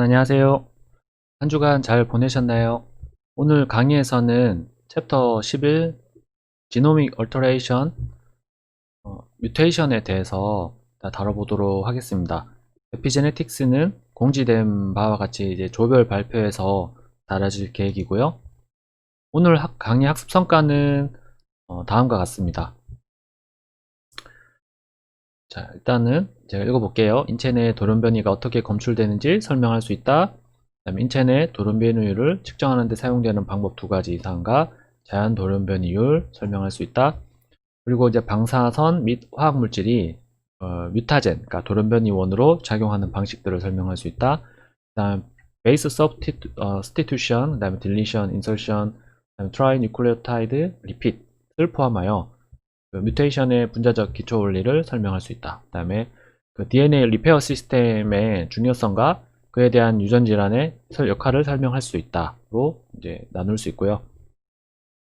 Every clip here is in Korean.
안녕하세요. 한 주간 잘 보내셨나요? 오늘 강의에서는 챕터 11 지노믹 얼터레이션 뮤테이션에 대해서 다뤄보도록 하겠습니다. 에피제네틱스는 공지된 바와 같이 이제 조별 발표에서 다뤄질 계획이고요. 오늘 강의 학습 성과는 다음과 같습니다. 자, 일단은 제가 읽어볼게요. 인체 내 돌연변이가 어떻게 검출되는지 설명할 수 있다. 그다음에 인체 내 돌연변이율을 측정하는 데 사용되는 방법 두 가지 이상과 자연 돌연변이율 설명할 수 있다. 그리고 이제 방사선 및 화학물질이 뮤타젠, 그러니까 돌연변이원으로 작용하는 방식들을 설명할 수 있다. 그다음 베이스 서브스티튜션, 그다음에 딜리션, 인설션, 그다음에 트라이뉴클레오타이드 리핏을 포함하여 그 뮤테이션의 분자적 기초 원리를 설명할 수 있다. 그 다음에 그 DNA 리페어 시스템의 중요성과 그에 대한 유전 질환의 역할을 설명할 수 있다로 이제 나눌 수 있고요.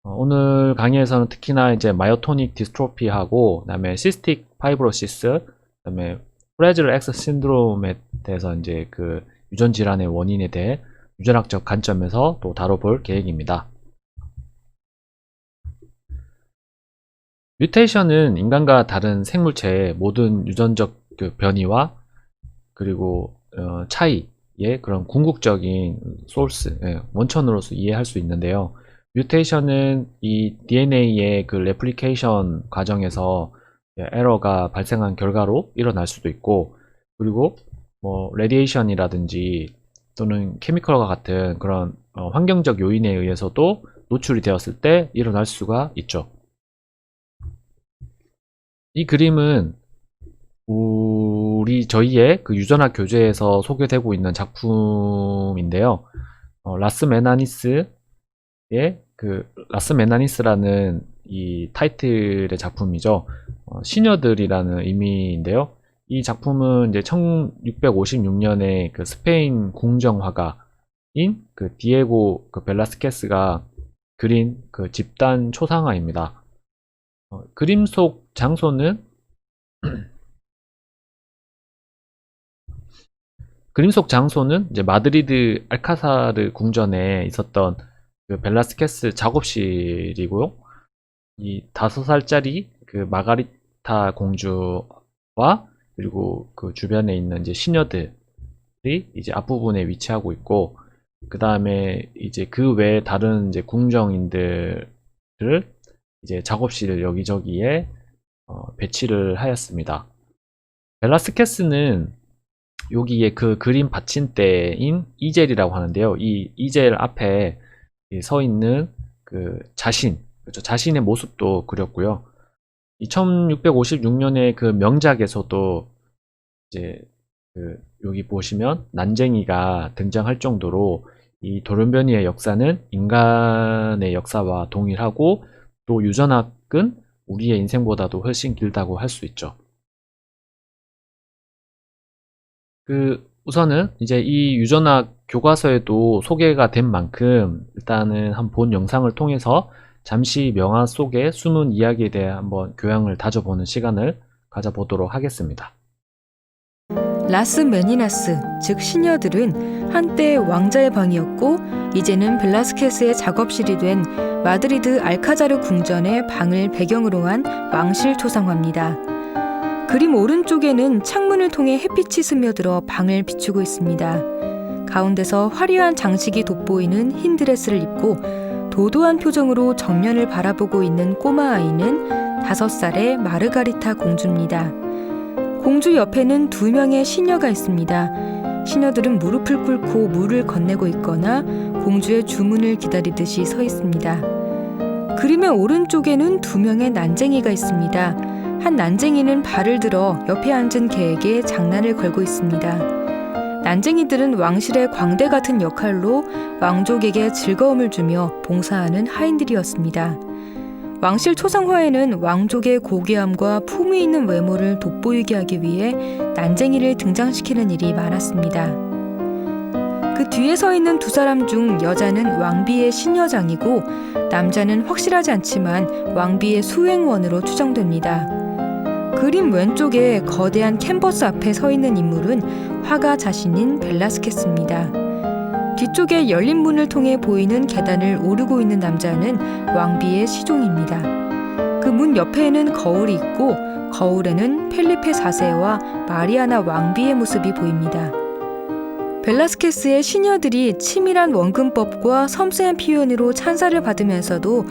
오늘 강의에서는 특히나 이제 마요토닉 디스트로피하고 그다음에 시스틱 파이브로시스, 그다음에 프레즐 X 신드롬에 대해서 이제 그 유전 질환의 원인에 대해 유전학적 관점에서 또 다뤄볼 계획입니다. 뮤테이션은 인간과 다른 생물체의 모든 유전적 그 변이와 그리고 차이의 그런 궁극적인 소스, 원천으로서 이해할 수 있는데요. 뮤테이션은 이 DNA의 그 레플리케이션 과정에서 에러가 발생한 결과로 일어날 수도 있고, 그리고 뭐 레디에이션이라든지 또는 케미컬과 같은 그런 환경적 요인에 의해서도 노출이 되었을 때 일어날 수가 있죠. 이 그림은 저희의 그 유전학 교재에서 소개되고 있는 작품인데요. 라스메나니스의 라스메나니스라는 이 타이틀의 작품이죠. 시녀들이라는 의미인데요. 이 작품은 이제 1656년에 그 스페인 궁정화가인 그 디에고 그 벨라스케스가 그린 그 집단 초상화입니다. 그림 속 장소는 이제 마드리드 알카사르 궁전에 있었던 그 벨라스케스 작업실이고요. 이 5살짜리 그 마가리타 공주와 그리고 그 주변에 있는 이제 시녀들이 이제 앞부분에 위치하고 있고, 그 다음에 이제 그 외에 다른 이제 궁정인들을 이제 작업실 여기저기에 배치를 하였습니다. 벨라스케스는 여기에 그 그림 받침대인 이젤이라고 하는데요. 이 이젤 앞에 서 있는 그 그렇죠. 자신의 모습도 그렸고요. 이 1656년의 그 명작에서도 이제 그 여기 보시면 난쟁이가 등장할 정도로 이 돌연변이의 역사는 인간의 역사와 동일하고, 또 유전학은 우리의 인생보다도 훨씬 길다고 할 수 있죠. 우선은 이제 이 유전학 교과서에도 소개가 된 만큼 일단은 한 본 영상을 통해서 잠시 명화 속의 숨은 이야기에 대해 한번 교양을 다져보는 시간을 가져보도록 하겠습니다. 라스 메니나스, 즉 시녀들은 한때 왕자의 방이었고 이제는 벨라스케스의 작업실이 된 마드리드 알카자르 궁전의 방을 배경으로 한 왕실 초상화입니다. 그림 오른쪽에는 창문을 통해 햇빛이 스며들어 방을 비추고 있습니다. 가운데서 화려한 장식이 돋보이는 흰 드레스를 입고 도도한 표정으로 정면을 바라보고 있는 꼬마 아이는 5살의 마르가리타 공주입니다. 공주 옆에는 2명의 시녀가 있습니다. 시녀들은 무릎을 꿇고 물을 건네고 있거나 공주의 주문을 기다리듯이 서 있습니다. 그림의 오른쪽에는 2명의 난쟁이가 있습니다. 한 난쟁이는 발을 들어 옆에 앉은 개에게 장난을 걸고 있습니다. 난쟁이들은 왕실의 광대 같은 역할로 왕족에게 즐거움을 주며 봉사하는 하인들이었습니다. 왕실 초상화에는 왕족의 고귀함과 품위 있는 외모를 돋보이게 하기 위해 난쟁이를 등장시키는 일이 많았습니다. 그 뒤에 서 있는 2사람 중 여자는 왕비의 시녀장이고 남자는 확실하지 않지만 왕비의 수행원으로 추정됩니다. 그림 왼쪽에 거대한 캔버스 앞에 서 있는 인물은 화가 자신인 벨라스케스입니다. 뒤쪽에 열린 문을 통해 보이는 계단을 오르고 있는 남자는 왕비의 시종입니다. 그 문 옆에는 거울이 있고 거울에는 펠리페 4세와 마리아나 왕비의 모습이 보입니다. 벨라스케스의 시녀들이 치밀한 원근법과 섬세한 표현으로 찬사를 받으면서도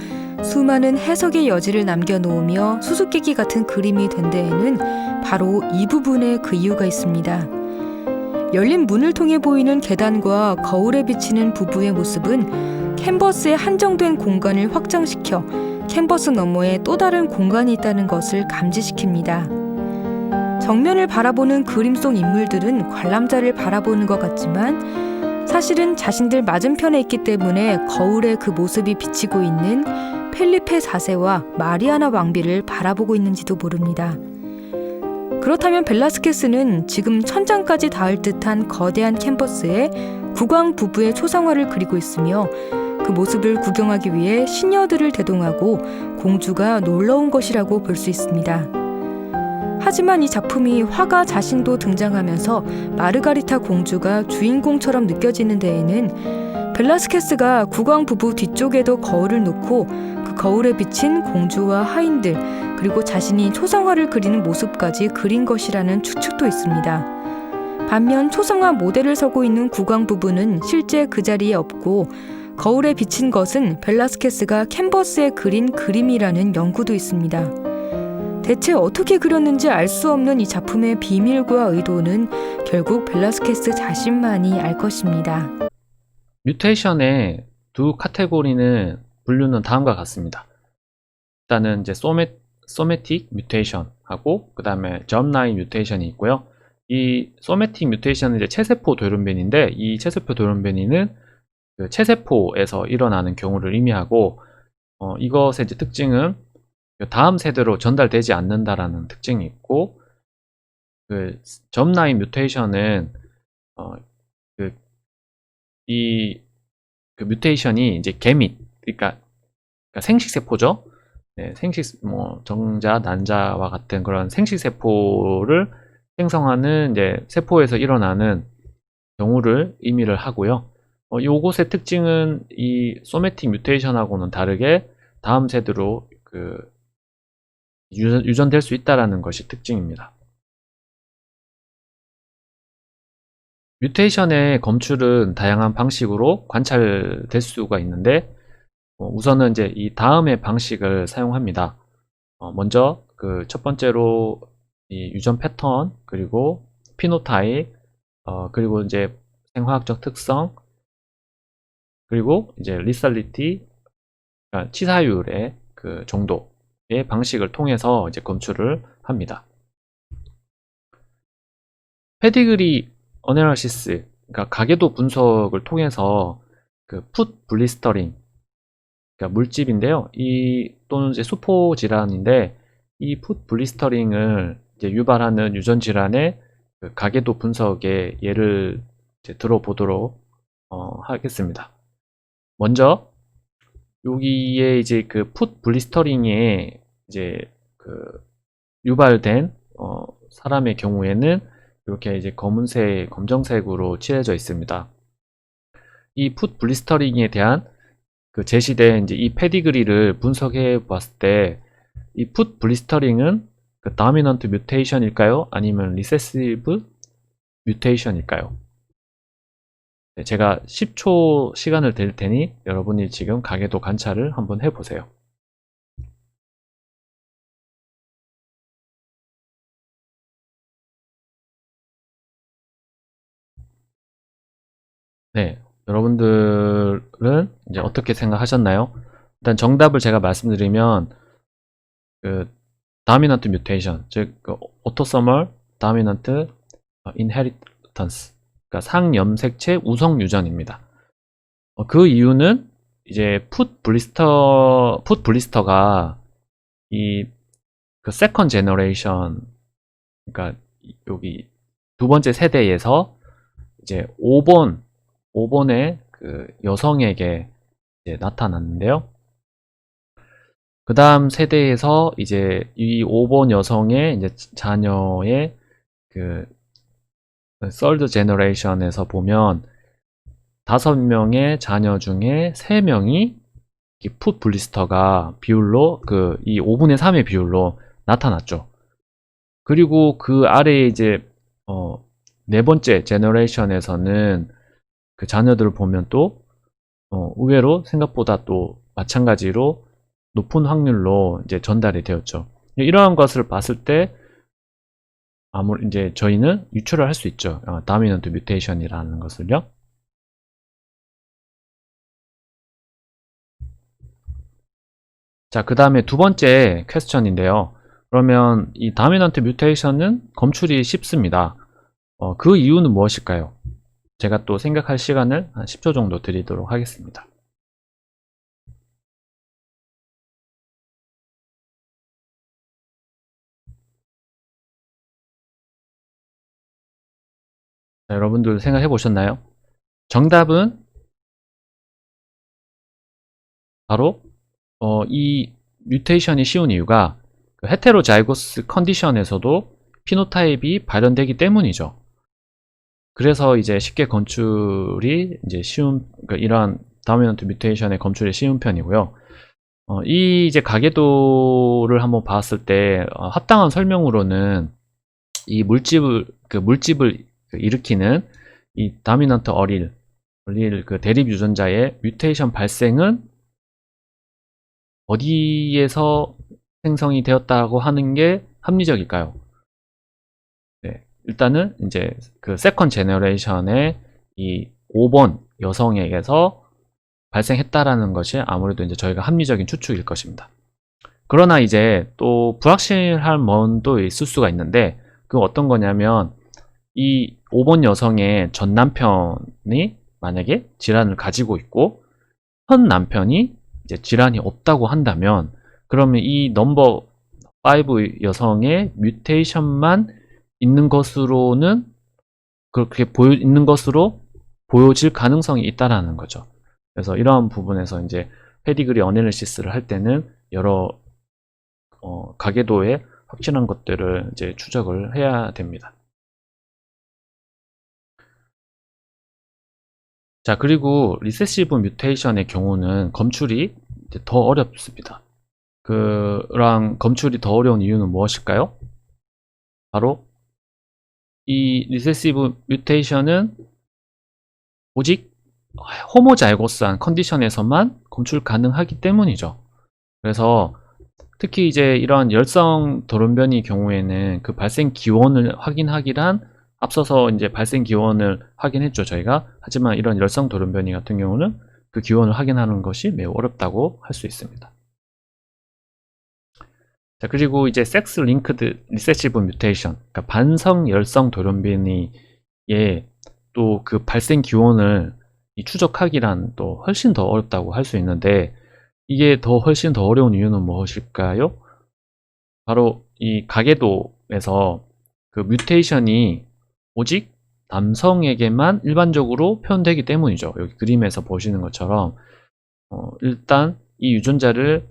수많은 해석의 여지를 남겨놓으며 수수께끼 같은 그림이 된 데에는 바로 이 부분에 그 이유가 있습니다. 열린 문을 통해 보이는 계단과 거울에 비치는 부부의 모습은 캔버스의 한정된 공간을 확장시켜 캔버스 너머에 또 다른 공간이 있다는 것을 감지시킵니다. 정면을 바라보는 그림 속 인물들은 관람자를 바라보는 것 같지만 사실은 자신들 맞은편에 있기 때문에 거울에 그 모습이 비치고 있는 펠리페 4세와 마리아나 왕비를 바라보고 있는지도 모릅니다. 그렇다면 벨라스케스는 지금 천장까지 닿을 듯한 거대한 캔버스에 국왕 부부의 초상화를 그리고 있으며 그 모습을 구경하기 위해 시녀들을 대동하고 공주가 놀러온 것이라고 볼 수 있습니다. 하지만 이 작품이 화가 자신도 등장하면서 마르가리타 공주가 주인공처럼 느껴지는 데에는 벨라스케스가 국왕 부부 뒤쪽에도 거울을 놓고 그 거울에 비친 공주와 하인들 그리고 자신이 초상화를 그리는 모습까지 그린 것이라는 추측도 있습니다. 반면 초상화 모델을 서고 있는 국왕 부부는 실제 그 자리에 없고 거울에 비친 것은 벨라스케스가 캔버스에 그린 그림이라는 연구도 있습니다. 대체 어떻게 그렸는지 알 수 없는 이 작품의 비밀과 의도는 결국 벨라스케스 자신만이 알 것입니다. 뮤테이션의 두 카테고리는 분류는 다음과 같습니다. 일단은 이제 소매틱 뮤테이션하고 그 다음에 점라인 뮤테이션이 있고요. 이 소매틱 뮤테이션은 이제 체세포 돌연변이인데 이 체세포 돌연변이는 그 체세포에서 일어나는 경우를 의미하고 이것의 이제 특징은 다음 세대로 전달되지 않는다라는 특징이 있고 그 점라인 뮤테이션은 그 뮤테이션이 이제 개밋 그러니까 생식세포죠. 네, 정자, 난자와 같은 그런 생식세포를 생성하는 이제 세포에서 일어나는 경우를 의미를 하고요. 요것의 특징은 이 소매틱 뮤테이션하고는 다르게 다음 세대로 유전될 수 있다라는 것이 특징입니다. 뮤테이션의 검출은 다양한 방식으로 관찰될 수가 있는데 우선은 이제 이 다음의 방식을 사용합니다. 먼저 그 첫 번째로 이 유전 패턴 그리고 피노타입 그리고 이제 생화학적 특성 그리고 이제 리살리티 그러니까 치사율의 그 정도의 방식을 통해서 이제 검출을 합니다. 페디그리 어널리시스 그러니까 가계도 분석을 통해서 그 풋 블리스터링 그러니까 물집인데요. 또는 이제 수포 질환인데 이 풋 블리스터링을 이제 유발하는 유전 질환의 그 가계도 분석의 예를 이제 들어보도록 하겠습니다. 먼저 여기에 이제 그 풋 블리스터링에 이제 그 유발된 사람의 경우에는 이렇게 이제 검은색, 검정색으로 칠해져 있습니다. 이 풋 블리스터링에 대한 그 제시된 이제 이 페디그리를 분석해 봤을 때 이 풋 블리스터링은 그 다미넌트 뮤테이션일까요? 아니면 리세시브 뮤테이션일까요? 네, 제가 10초 시간을 드릴 테니 여러분이 지금 가계도 관찰을 한번 해보세요. 네, 여러분들은 이제 어떻게 생각하셨나요? 일단 정답을 제가 말씀드리면 그 다미넌트 뮤테이션, 즉 그 오토소멀 다미넌트 인헤리턴스, 그러니까 상염색체 우성 유전입니다. 그 이유는 이제 풋 블리스터가 이 그 세컨 제너레이션, 그러니까 여기 두 번째 세대에서 이제 5번의 그 여성에게 이제 나타났는데요. 그 다음 세대에서 이제 이 5번 여성의 이제 자녀의 그 third generation에서 보면 5명의 자녀 중에 3명이 풋 블리스터가 비율로 이 5분의 3의 비율로 나타났죠. 그리고 그 아래에 이제 네 번째 제너레이션에서는 그 자녀들을 보면 또 의외로 생각보다 또 마찬가지로 높은 확률로 이제 전달이 되었죠. 이러한 것을 봤을 때 아무리 이제 저희는 유추를 할 수 있죠. 다미넌트 뮤테이션이라는 것을요. 자, 그 다음에 두 번째 퀘스천인데요. 그러면 이 다미넌트 뮤테이션은 검출이 쉽습니다. 그 이유는 무엇일까요? 제가 또 생각할 시간을 한 10초 정도 드리도록 하겠습니다. 자, 여러분들 생각해 보셨나요? 정답은 바로 이 뮤테이션이 쉬운 이유가 그 헤테로자이고스 컨디션에서도 피노타입이 발현되기 때문이죠. 그래서 이제 쉽게 검출이 이제 쉬운, 그러니까 이러한 다미넌트 뮤테이션의 검출이 쉬운 편이고요. 이 이제 가계도를 한번 봤을 때 합당한 설명으로는 이 물집을 일으키는 이 다미넌트 어릴 그 대립 유전자의 뮤테이션 발생은 어디에서 생성이 되었다고 하는 게 합리적일까요? 네, 일단은 이제 그 세컨 제너레이션의 이 5번 여성에게서 발생했다라는 것이 아무래도 이제 저희가 합리적인 추측일 것입니다. 그러나 이제 또 불확실한 면도 있을 수가 있는데 그 어떤 거냐면 이 5번 여성의 전 남편이 만약에 질환을 가지고 있고 현 남편이 이제 질환이 없다고 한다면 그러면 이 넘버 5 여성의 뮤테이션만 있는 것으로는 그렇게 있는 것으로 보여질 가능성이 있다라는 거죠. 그래서 이러한 부분에서 이제 페디그리 어널리시스를 할 때는 여러 가계도의 확실한 것들을 이제 추적을 해야 됩니다. 자, 그리고 리세시브 뮤테이션의 경우는 검출이 이제 더 어렵습니다. 그랑 검출이 더 어려운 이유는 무엇일까요? 바로 이 리세시브 뮤테이션은 오직 호모자이고스한 컨디션에서만 검출 가능하기 때문이죠. 그래서 특히 이제 이러한 열성 돌연변이 경우에는 그 발생 기원을 확인하기란 앞서서 이제 발생 기원을 확인했죠, 저희가. 하지만 이런 열성 돌연변이 같은 경우는 그 기원을 확인하는 것이 매우 어렵다고 할 수 있습니다. 자, 그리고 이제 섹스 링크드 리세시브 뮤테이션, 그러니까 반성 열성 돌연변이의 또 그 발생 기원을 추적하기란 또 훨씬 더 어렵다고 할 수 있는데 이게 훨씬 더 어려운 이유는 무엇일까요? 바로 이 가계도에서 그 뮤테이션이 오직 남성에게만 일반적으로 표현되기 때문이죠. 여기 그림에서 보시는 것처럼 일단 이 유전자를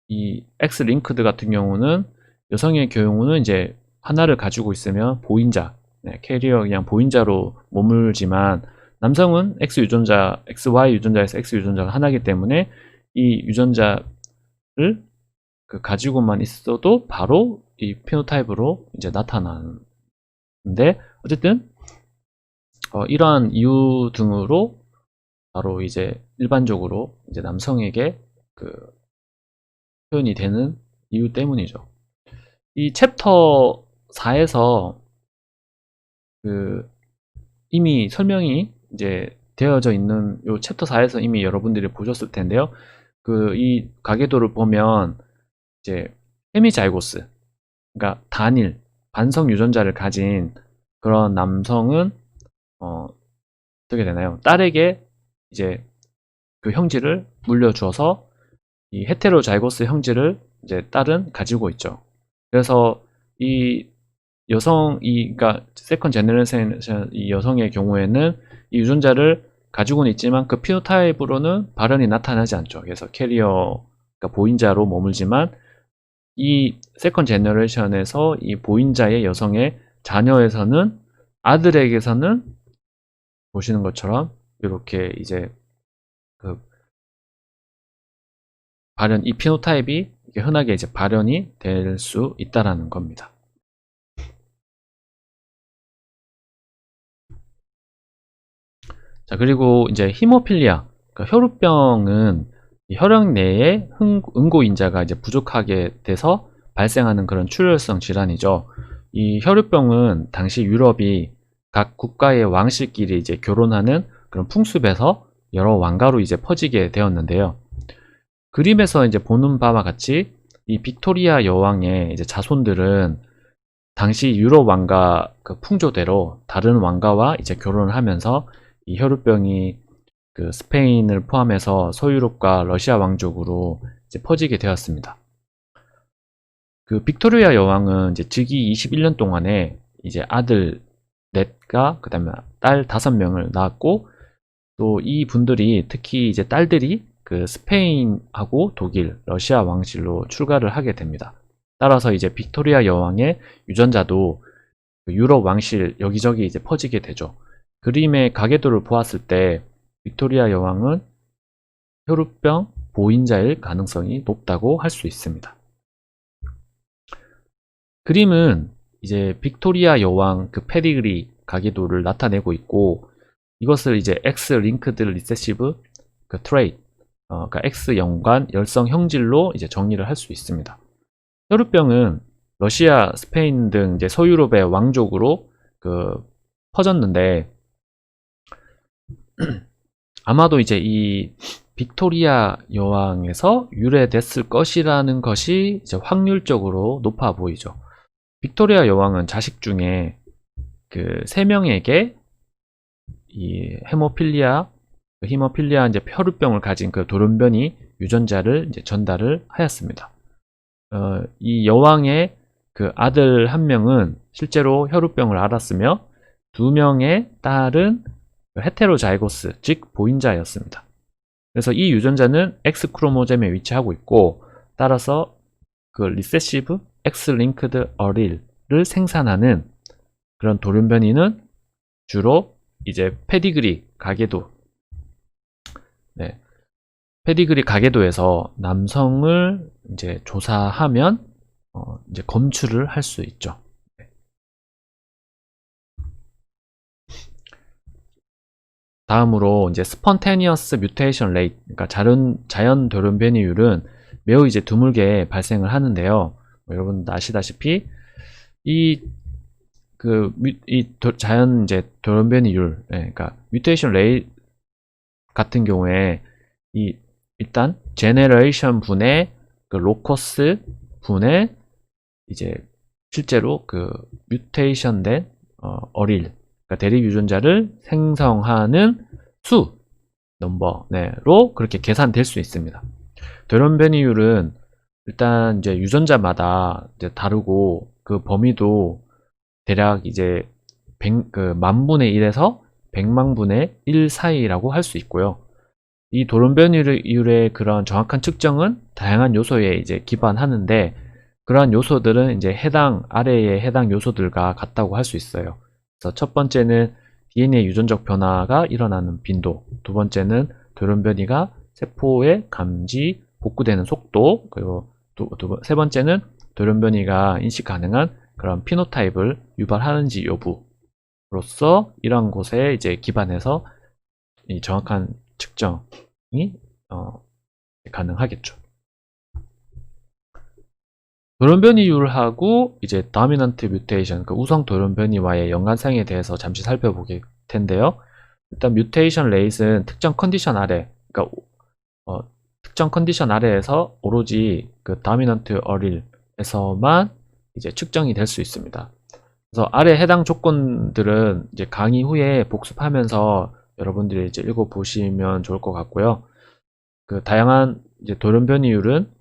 이 X 링크드 같은 경우는 여성의 경우는 이제 하나를 가지고 있으면 보인자, 캐리어 그냥 보인자로 머물지만 남성은 X 유전자, XY 유전자에서 X 유전자가 하나이기 때문에 이 유전자를 가지고만 있어도 바로 이 피노타입으로 이제 나타나는데 어쨌든 이러한 이유 등으로 바로 이제 일반적으로 이제 남성에게 표현이 되는 이유 때문이죠. 이 챕터 4에서 이미 설명이 이제 되어져 있는 요 챕터 4에서 이미 여러분들이 보셨을 텐데요. 이 가계도를 보면 이제 헤미자이고스, 그러니까 단일 반성 유전자를 가진 그런 남성은 어떻게 되나요? 딸에게 이제 그 형질을 물려주어서 이 헤테로자이고스 형질을 이제 딸은 가지고 있죠. 그래서 이 그러니까 세컨 제너레이션 이 여성의 경우에는 이 유전자를 가지고는 있지만 그 피노타입으로는 발현이 나타나지 않죠. 그래서 캐리어, 그러니까 보인자로 머물지만 이 세컨 제너레이션에서 이 보인자의 여성의 자녀에서는 아들에게서는 보시는 것처럼 이렇게 이제 그 발현, 이 피노타입이 흔하게 이제 발현이 될 수 있다라는 겁니다. 자, 그리고 이제 히모필리아, 그러니까 혈우병은 이 혈액 내에 응고인자가 이제 부족하게 돼서 발생하는 그런 출혈성 질환이죠. 이 혈우병은 당시 유럽이 각 국가의 왕실끼리 이제 결혼하는 그런 풍습에서 여러 왕가로 이제 퍼지게 되었는데요. 그림에서 이제 보는 바와 같이 이 빅토리아 여왕의 이제 자손들은 당시 유럽 왕가 그 풍조대로 다른 왕가와 이제 결혼을 하면서 이 혈우병이 그 스페인을 포함해서 서유럽과 러시아 왕족으로 이제 퍼지게 되었습니다. 그 빅토리아 여왕은 이제 즉위 21년 동안에 이제 아들 넷과 그다음에 딸 5명을 낳았고, 또 이 분들이 특히 이제 딸들이 그 스페인하고 독일, 러시아 왕실로 출가를 하게 됩니다. 따라서 이제 빅토리아 여왕의 유전자도 그 유럽 왕실 여기저기 이제 퍼지게 되죠. 그림의 가계도를 보았을 때 빅토리아 여왕은 혈우병 보인자일 가능성이 높다고 할 수 있습니다. 그림은 이제 빅토리아 여왕 그 페디그리 가계도를 나타내고 있고, 이것을 이제 X 링크드 리세시브 그 트레이트, 그러니까 X 연관 열성 형질로 이제 정리를 할 수 있습니다. 혈우병은 러시아, 스페인 등 이제 서유럽의 왕족으로 그 퍼졌는데, 아마도 이제 이 빅토리아 여왕에서 유래됐을 것이라는 것이 이제 확률적으로 높아 보이죠. 빅토리아 여왕은 자식 중에 그 3명에게 이 히모필리아 이제 혈우병을 가진 그 돌연변이 유전자를 이제 전달을 하였습니다. 이 여왕의 그 아들 1명은 실제로 혈우병을 앓았으며 2명의 딸은 헤테로자이고스, 즉 보인자였습니다. 그래서 이 유전자는 X 크로모젬에 위치하고 있고, 따라서 그 리세시브 X 링크드 어릴을 생산하는 그런 돌연변이는 주로 이제 페디그리 가계도, 페디그리 가계도에서 남성을 이제 조사하면 이제 검출을 할 수 있죠. 다음으로 이제 스폰테니어스 뮤테이션 레이트, 그러니까 자연 돌연변이율은 매우 이제 드물게 발생을 하는데요. 여러분 아시다시피 자연 이제 돌연변이율, 그러니까 뮤테이션 레이트 같은 경우에 일단 제네레이션 분의 그 로커스 분의 이제 실제로 그 뮤테이션된 어릴, 그러니까 대립 유전자를 생성하는 수 넘버로 그렇게 계산될 수 있습니다. 돌연변이율은 일단 이제 유전자마다 이제 다르고, 그 범위도 대략 이제 10,000분의 1에서 1,000,000분의 1 사이라고 할 수 있고요. 이 돌연변이율의 그런 정확한 측정은 다양한 요소에 이제 기반하는데, 그러한 요소들은 이제 아래의 해당 요소들과 같다고 할 수 있어요. 그래서 첫 번째는 DNA 유전적 변화가 일어나는 빈도, 두 번째는 돌연변이가 세포에 감지, 복구되는 속도, 그리고 세 번째는 돌연변이가 인식 가능한 그런 피노타입을 유발하는지 여부로서 이러한 곳에 이제 기반해서 이 정확한 측정이 가능하겠죠. 돌연변이율하고 이제 다미넌트 뮤테이션, 그 우성 돌연변이와의 연관성에 대해서 잠시 살펴볼 텐데요. 일단 뮤테이션 레이트는 특정 컨디션 아래, 그러니까 특정 컨디션 아래에서 오로지 그 다미넌트 어릴에서만 이제 측정이 될 수 있습니다. 그래서 아래 해당 조건들은 이제 강의 후에 복습하면서 여러분들이 이제 읽어보시면 좋을 것 같고요. 그 다양한 이제 돌연변이율은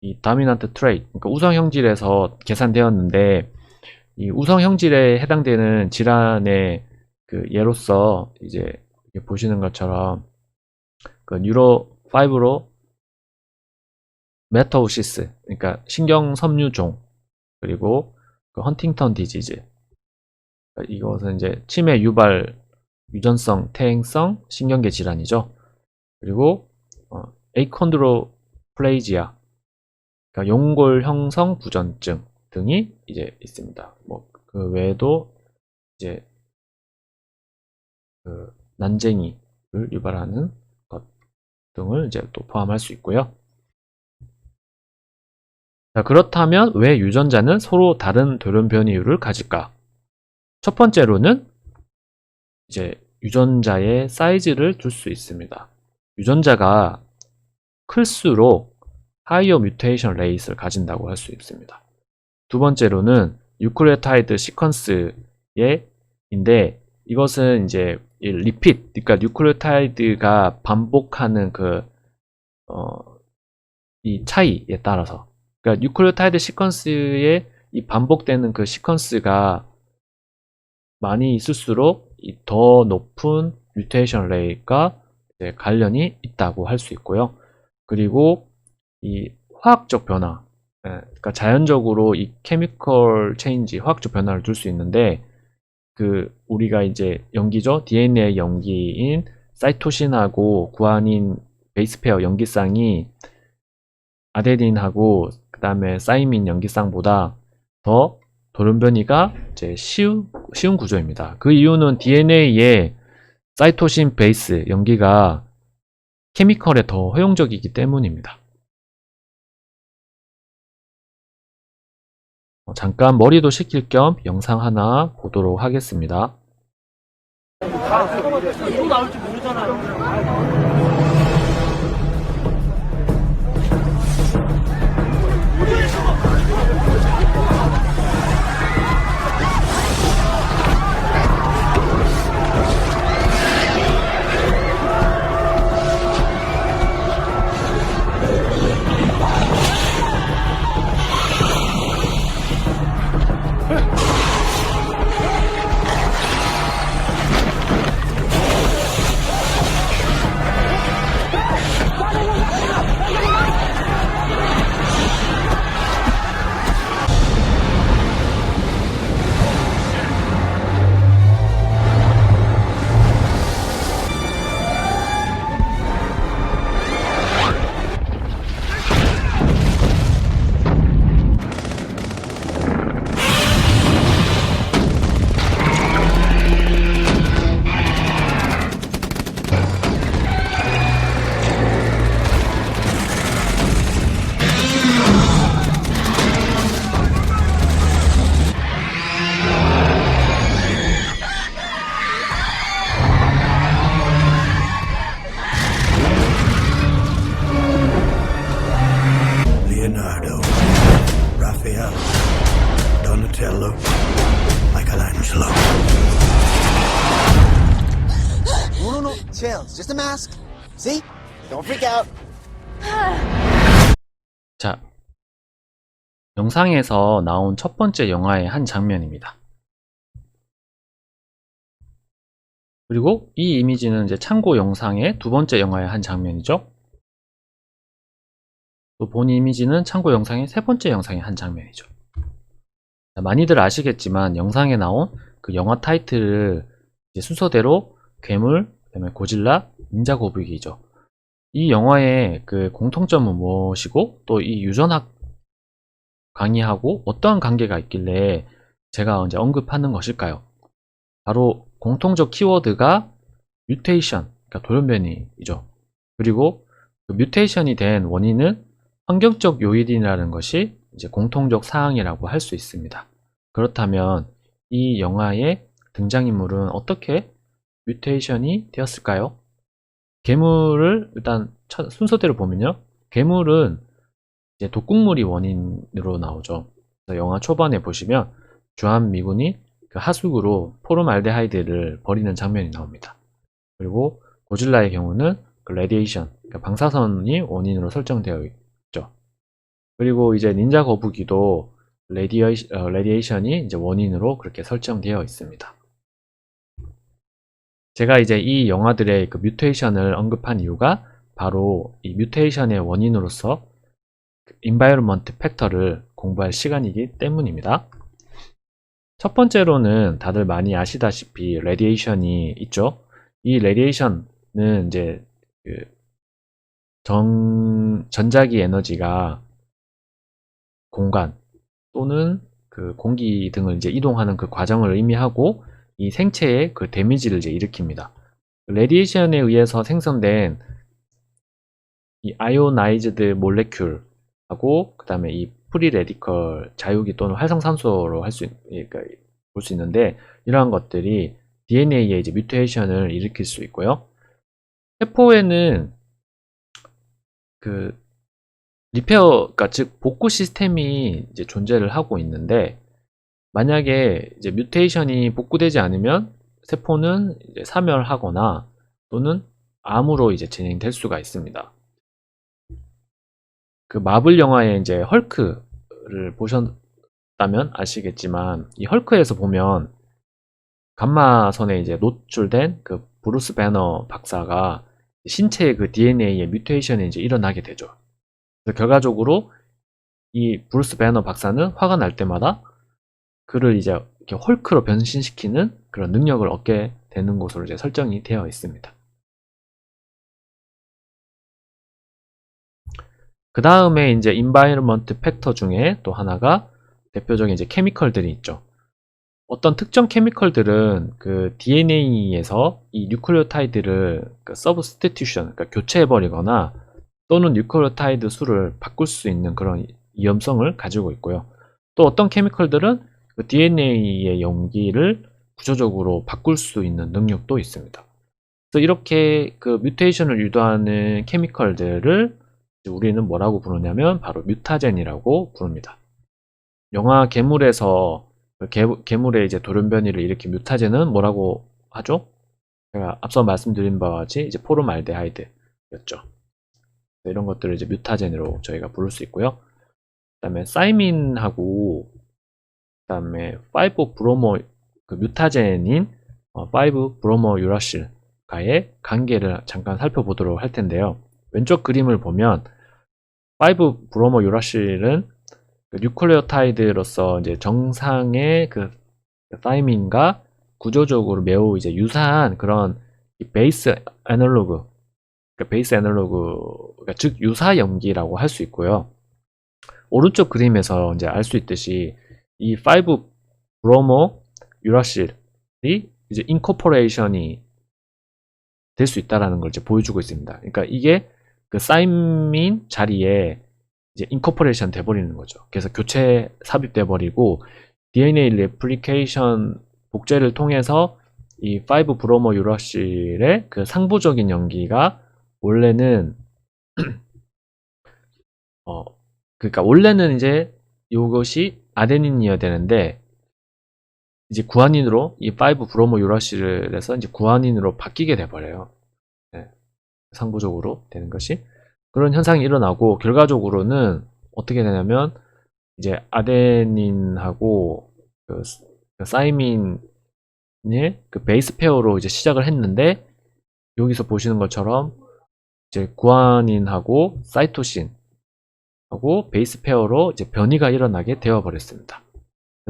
이 다미넌트 트레이트, 그러니까 우성 형질에서 계산되었는데, 이 우성 형질에 해당되는 질환의 그 예로서 이제 보시는 것처럼 그 뉴로 5로 메터오시스, 그러니까 신경섬유종, 그리고 그 헌팅턴 디지즈, 이것은 이제 치매 유발 유전성 퇴행성 신경계 질환이죠. 그리고 에이콘드로플레이지아, 그러니까 용골 형성 부전증 등이 이제 있습니다. 뭐 그 외에도 이제 그 난쟁이를 유발하는 것 등을 이제 또 포함할 수 있고요. 자, 그렇다면 왜 유전자는 서로 다른 돌연 변이율을 가질까? 첫 번째로는 이제 유전자의 사이즈를 둘 수 있습니다. 유전자가 클수록 하이어 뮤테이션 레이스를 가진다고 할 수 있습니다. 두 번째로는 뉴클레오타이드 시퀀스인데 이것은 이제 리핏, 그러니까 뉴클레오타이드가 반복하는 이 차이에 따라서, 그러니까 뉴클레오타이드 시퀀스에 이 반복되는 그 시퀀스가 많이 있을수록 더 높은 뮤테이션 레이트가 관련이 있다고 할 수 있고요. 그리고 이 화학적 변화, 그러니까 자연적으로 이 케미컬 체인지, 화학적 변화를 둘 수 있는데, 그 우리가 이제 염기죠. DNA 염기인 사이토신하고 구아닌 베이스 페어 염기쌍이 아데닌하고 그 다음에 사이민 염기쌍보다 더 돌연변이가 이제 쉬운 구조입니다. 그 이유는 DNA의 사이토신 베이스 염기가 케미컬에 더 허용적이기 때문입니다. 잠깐 머리도 식힐 겸 영상 하나 보도록 하겠습니다. 이거 나올지 모르잖아요. Leonardo, Raphael, Donatello, Michelangelo. No, chill. It's just a mask. See? Don't freak out. 자, 영상에서 나온 첫 번째 영화의 한 장면입니다. 그리고 이 이미지는 이제 참고 영상의 두 번째 영화의 한 장면이죠. 또 본 이미지는 참고 영상의 세 번째 영상의 한 장면이죠. 자, 많이들 아시겠지만 영상에 나온 그 영화 타이틀을 이제 순서대로 괴물, 그다음에 고질라, 닌자 거북이죠. 이 영화의 그 공통점은 무엇이고 또 이 유전학 강의하고 어떠한 관계가 있길래 제가 이제 언급하는 것일까요? 바로 공통적 키워드가 뮤테이션, 그러니까 돌연변이이죠. 그리고 그 뮤테이션이 된 원인은 환경적 요인이라는 것이 이제 공통적 사항이라고 할 수 있습니다. 그렇다면 이 영화의 등장인물은 어떻게 뮤테이션이 되었을까요? 괴물을 일단 순서대로 보면요. 괴물은 이제 독극물이 원인으로 나오죠. 그래서 영화 초반에 보시면 주한미군이 그 하수구로 포름알데하이드를 버리는 장면이 나옵니다. 그리고 고질라의 경우는 그 레디에이션, 그러니까 방사선이 원인으로 설정되어 있죠. 그리고 이제 닌자 거북이도 레디에이션이 이제 원인으로 그렇게 설정되어 있습니다. 제가 이제 이 영화들의 그 뮤테이션을 언급한 이유가 바로 이 뮤테이션의 원인으로서 인바이러먼트 팩터를 공부할 시간이기 때문입니다. 첫 번째로는 다들 많이 아시다시피 레디에이션이 있죠. 이 레디에이션은 이제 전자기 에너지가 공간 또는 그 공기 등을 이제 이동하는 그 과정을 의미하고 이 생체에 그 데미지를 이제 일으킵니다. 레디에이션에 의해서 생성된 이 아이오나이즈드 몰레큘하고 그 다음에 이 프리 레디컬 자유기 또는 활성산소로 그러니까 볼 수 있는데 이러한 것들이 DNA에 이제 뮤테이션을 일으킬 수 있고요. 세포에는 그 리페어가 즉 복구 시스템이 이제 존재를 하고 있는데 만약에 이제 뮤테이션이 복구되지 않으면 세포는 이제 사멸하거나 또는 암으로 이제 진행될 수가 있습니다. 그 마블 영화에 이제 헐크를 보셨다면 아시겠지만 이 헐크에서 보면 감마선에 이제 노출된 그 브루스 배너 박사가 신체의 그 DNA의 뮤테이션이 이제 일어나게 되죠. 그래서 결과적으로 이 브루스 배너 박사는 화가 날 때마다 그를 이제 이렇게 헐크로 변신시키는 그런 능력을 얻게 되는 것으로 이제 설정이 되어 있습니다. 그 다음에 이제 인바이러먼트 팩터 중에 또 하나가 대표적인 이제 케미컬들이 있죠. 어떤 특정 케미컬들은 그 DNA에서 이 뉴클레오타이드를 그 서브스티튜션, 그러니까 교체해버리거나 또는 뉴클레오타이드 수를 바꿀 수 있는 그런 위험성을 가지고 있고요. 또 어떤 케미컬들은 그 DNA의 용기를 구조적으로 바꿀 수 있는 능력도 있습니다. 그래서 이렇게 그 뮤테이션을 유도하는 케미컬들을 우리는 뭐라고 부르냐면 바로 뮤타젠이라고 부릅니다. 영화 괴물에서 괴물의 이제 돌연변이를 일으킨 뮤타젠은 뭐라고 하죠? 제가 앞서 말씀드린 바와 같이 이제 포름알데하이드였죠. 이런 것들을 이제 뮤타젠으로 저희가 부를 수 있고요. 그 다음에 사이민하고 그 다음에 5브로모 그 뮤타젠인 5브로모 유라실과의 관계를 잠깐 살펴보도록 할 텐데요. 왼쪽 그림을 보면 5브로모 유라실은 그 뉴클레오타이드로서 이제 정상의 그 사이민과 구조적으로 매우 이제 유사한 그런 베이스 애널로그, 그러니까 베이스 애널로그, 그러니까 즉 유사 염기라고 할 수 있고요. 오른쪽 그림에서 이제 알 수 있듯이 이 5브로모 유라실이 이제 인코퍼레이션이 될 수 있다라는 걸 이제 보여주고 있습니다. 그러니까 이게 그 사이민 자리에 이제 인코퍼레이션 돼버리는 거죠. 그래서 교체 삽입돼 버리고 DNA 레플리케이션 복제를 통해서 이 5브로모 유라실의 그 상부적인 염기가 원래는 그러니까 원래는 이제 이것이 아데닌이어야 되는데 이제 구아닌으로 이 5브로모 유라실에서 이제 구아닌으로 바뀌게 돼 버려요. 네. 상부적으로 되는 것이 그런 현상이 일어나고 결과적으로는 어떻게 되냐면 이제 아데닌하고 그 사이민의 그 베이스 페어로 이제 시작을 했는데 여기서 보시는 것처럼 이제 구아닌하고 사이토신하고 베이스 페어로 이제 변이가 일어나게 되어 버렸습니다.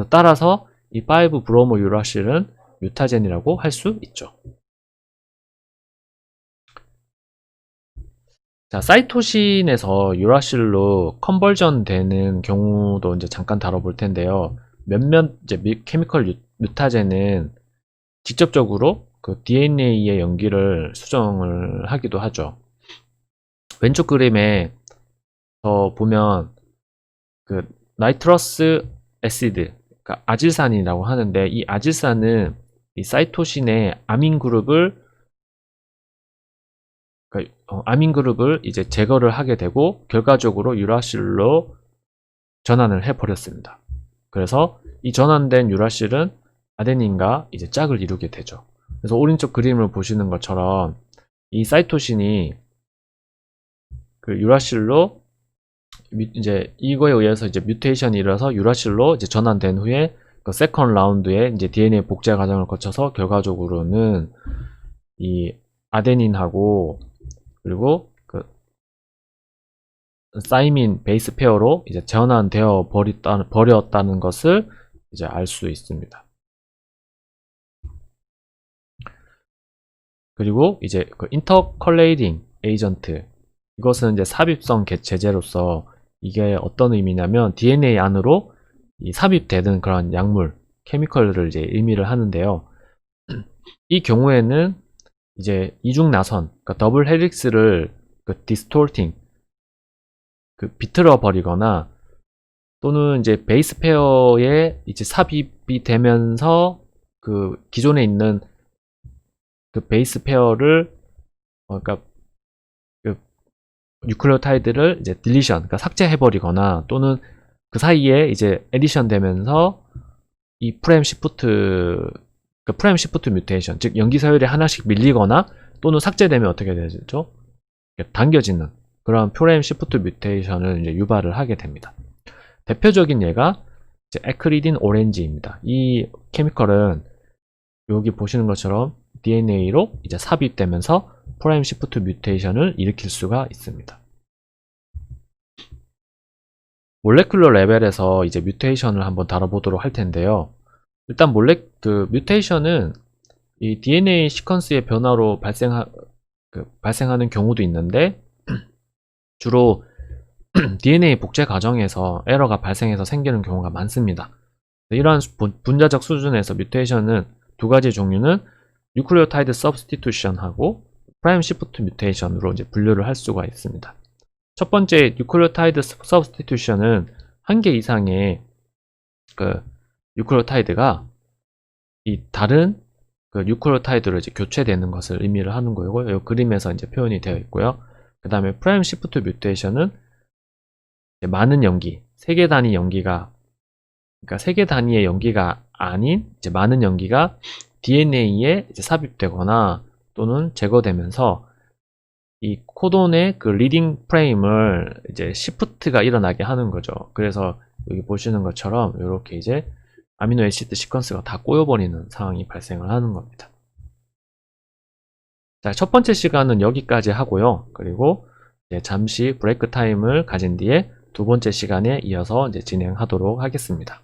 따라서 이 5브로모 유라실은 뮤타젠이라고 할 수 있죠. 자, 사이토신에서 유라실로 컨버전 되는 경우도 이제 잠깐 다뤄볼 텐데요. 몇몇 이제 케미컬 뮤타젠은 직접적으로 그 DNA의 염기를 수정을 하기도 하죠. 왼쪽 그림에 보면 그 나이트러스 애시드, 그러니까 아질산이라고 하는데 이 아질산은 이 사이토신의 아민 그룹을 이제 제거를 하게 되고 결과적으로 유라실로 전환을 해 버렸습니다. 그래서 이 전환된 유라실은 아데닌과 이제 짝을 이루게 되죠. 그래서 오른쪽 그림을 보시는 것처럼 이 사이토신이 그 유라실로 이제 이거에 의해서 이제 뮤테이션이 일어나서 유라실로 이제 전환된 후에 그 세컨 라운드에 이제 DNA 복제 과정을 거쳐서 결과적으로는 이 아데닌하고 그리고 그 사이민 베이스 페어로 이제 전환되어 버렸다는 것을 이제 알 수 있습니다. 그리고 이제 그 인터컬레이팅 에이전트, 이것은 이제 삽입성 제제로서 이게 어떤 의미냐면 DNA 안으로 이 삽입되는 그런 약물, 케미컬을 이제 의미를 하는데요. 이 경우에는 이제 이중 나선, 그러니까 더블 헬릭스를 그 디스톨팅, 그 비틀어 버리거나 또는 이제 베이스 페어에 이제 삽입이 되면서 그 기존에 있는 그 베이스 페어를 그러니까 그 뉴클레오타이드를 이제 딜리션, 그러니까 삭제해 버리거나 또는 그 사이에 이제 에디션 되면서 이 프레임 시프트, 그 프레임 시프트 뮤테이션, 즉 염기 서열이 하나씩 밀리거나 또는 삭제되면 어떻게 되죠? 당겨지는 그런 프레임 시프트 뮤테이션을 이제 유발을 하게 됩니다. 대표적인 예가 이제 에크리딘 오렌지입니다. 이 케미컬은 여기 보시는 것처럼 DNA로 이제 삽입되면서 프라임 시프트 뮤테이션을 일으킬 수가 있습니다. 몰레큘러 레벨에서 이제 뮤테이션을 한번 다뤄보도록 할 텐데요. 일단 뮤테이션은 이 DNA 시퀀스의 변화로 발생하는 경우도 있는데 주로 DNA 복제 과정에서 에러가 발생해서 생기는 경우가 많습니다. 이러한 분자적 수준에서 뮤테이션은 두 가지 종류는 뉴클레오타이드 서브스티튜션하고 프라임 시프트 뮤테이션으로 이제 분류를 할 수가 있습니다. 첫 번째 뉴클레오타이드 서브스티튜션은 한 개 이상의 그 뉴클레오타이드가 이 다른 그 뉴클레오타이드로 이제 교체되는 것을 의미를 하는 거고요. 이 그림에서 이제 표현이 되어 있고요. 그 다음에 프라임 시프트 뮤테이션은 많은 연기, 세개 단위 연기가, 그러니까 세개 단위의 연기가 아닌 이제 많은 연기가 DNA에 이제 삽입되거나 또는 제거되면서 이 코돈의 그 리딩 프레임을 이제 시프트가 일어나게 하는 거죠. 그래서 여기 보시는 것처럼 이렇게 이제 아미노 애시드 시퀀스가 다 꼬여버리는 상황이 발생을 하는 겁니다. 자, 첫 번째 시간은 여기까지 하고요. 그리고 이제 잠시 브레이크 타임을 가진 뒤에 두 번째 시간에 이어서 이제 진행하도록 하겠습니다.